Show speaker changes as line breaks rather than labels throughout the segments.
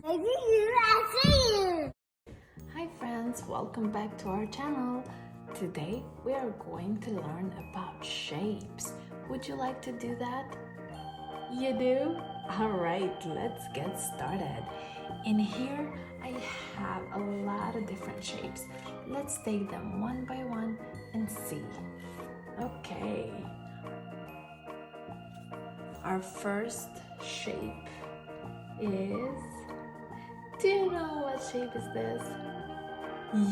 Hi friends, welcome back to our channel. Today we are going to learn about shapes. Would you like to do that? You do? Alright, let's get started. In here I have a lot of different shapes. Let's take them one by one and see. Okay. Our first shape is... Do you know what shape is this?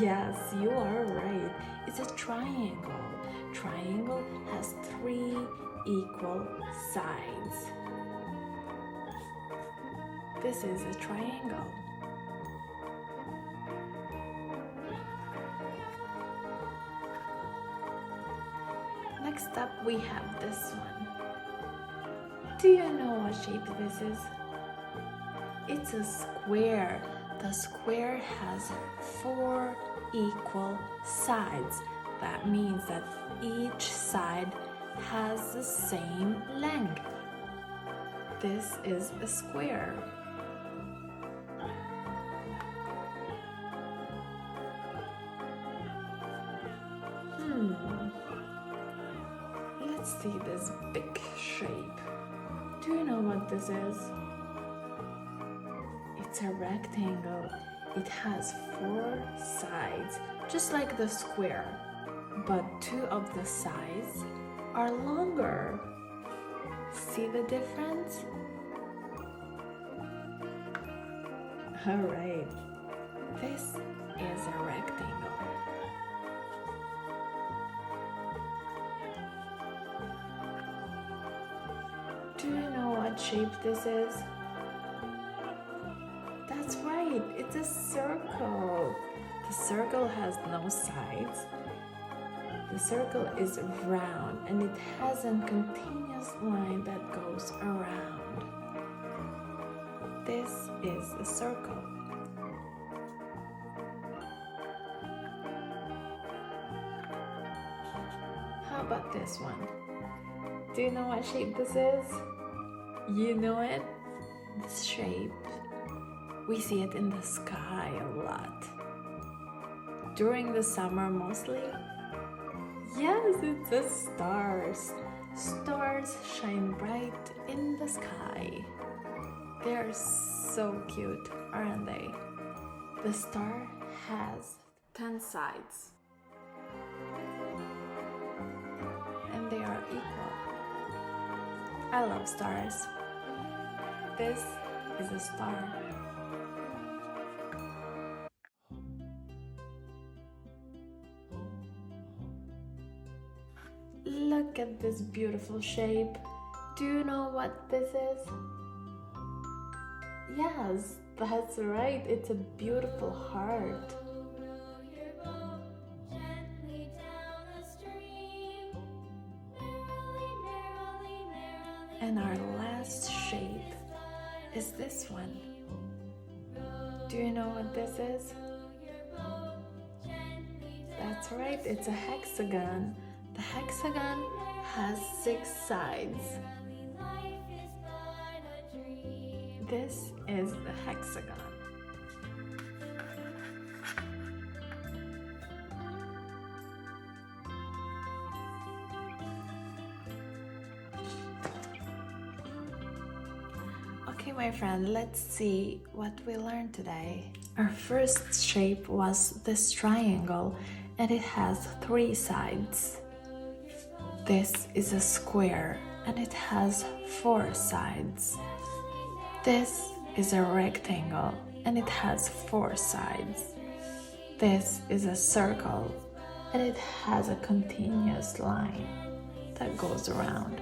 Yes, you are right. It's a triangle. Triangle has 3 equal sides. This is a triangle. Next up, we have this one. Do you know what shape this is? It's a square. The square has 4 equal sides. That means that each side has the same length. This is a square. Let's see this big shape. Do you know what this is? It's a rectangle. It has 4 sides, just like the square, but 2 of the sides are longer. See the difference? Alright, this is a rectangle. Do you know what shape this is? That's right, it's a circle. The circle has no sides. The circle is round and it has a continuous line that goes around. This is a circle. How about this one? Do you know what shape this is? You know it? This shape, we see it in the sky a lot. During the summer mostly. Yes, it's the stars. Stars shine bright in the sky. They are so cute, aren't they? The star has 10 sides. And they are equal. I love stars. This is a star. Look at this beautiful shape. Do you know what this is? Yes, that's right. It's a beautiful heart. And our last shape is this one. Do you know what this is? That's right, it's a hexagon. The hexagon has 6 sides. This is the hexagon. Okay, my friend, let's see what we learned today. Our first shape was this triangle and it has 3 sides. This is a square and it has 4 sides. This is a rectangle and it has 4 sides. This is a circle and it has a continuous line that goes around.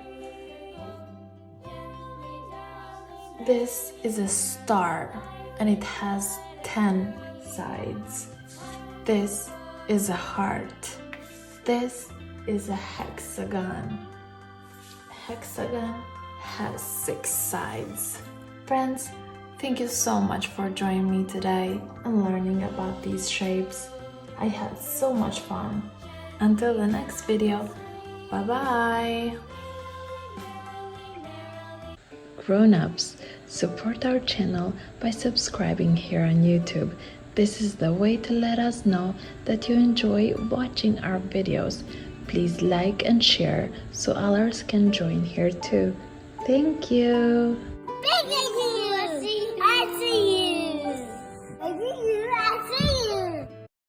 This is a star and it has 10 sides. This is a heart. This is a hexagon. Hexagon has 6 sides. Friends, thank you so much for joining me today and learning about these shapes. I had so much fun. Until the next video, bye-bye! Grown-ups, Support our channel by subscribing here on YouTube. This is the way to let us know that you enjoy watching our videos. Please like and share so others can join here too. Thank you!